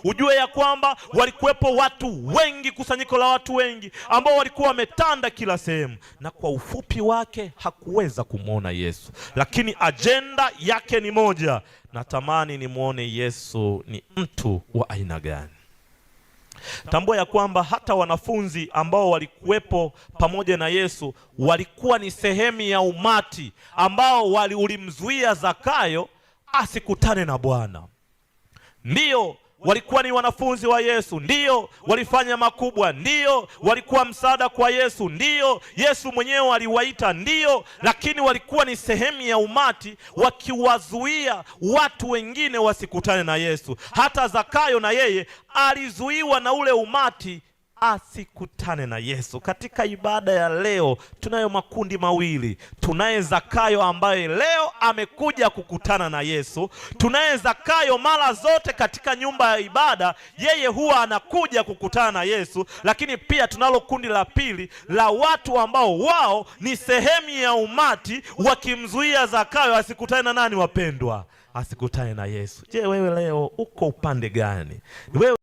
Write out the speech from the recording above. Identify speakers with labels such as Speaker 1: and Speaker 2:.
Speaker 1: Ujue ya kwamba walikuwepo watu wengi, kusanyiko la watu wengi ambao walikuwa wametanda kila sehemu, na kwa ufupi wake hakuweza kumwona Yesu, lakini ajenda yake ni moja: natamani nimwone Yesu ni mtu wa aina gani. Tambua ya kwamba hata wanafunzi ambao walikuwepo pamoja na Yesu walikuwa ni sehemu ya umati ambao ulimzuia Zakayo asikutane na Bwana. Ndiyo, walikuwa ni wanafunzi wa Yesu, ndiyo walifanya makubwa, ndiyo walikuwa msaada kwa Yesu, ndiyo Yesu mwenyewe aliwaita, ndiyo, lakini walikuwa ni sehemu ya umati wakiwazuia watu wengine wasikutane na Yesu. Hata Zakayo na yeye alizuiwa na ule umati asikutane na Yesu. Katika ibada ya leo tunayo makundi mawili. Tunaye Zakayo ambaye leo amekuja kukutana na Yesu. Tunaye Zakayo mara zote katika nyumba ya ibada yeye huwa anakuja kukutana na Yesu, lakini pia tunalo kundi la pili la watu ambao wao ni sehemu ya umati wakimzuia Zakayo asikutane na nani wapendwa? Asikutane na Yesu. Je, wewe leo uko upande gani? Wewe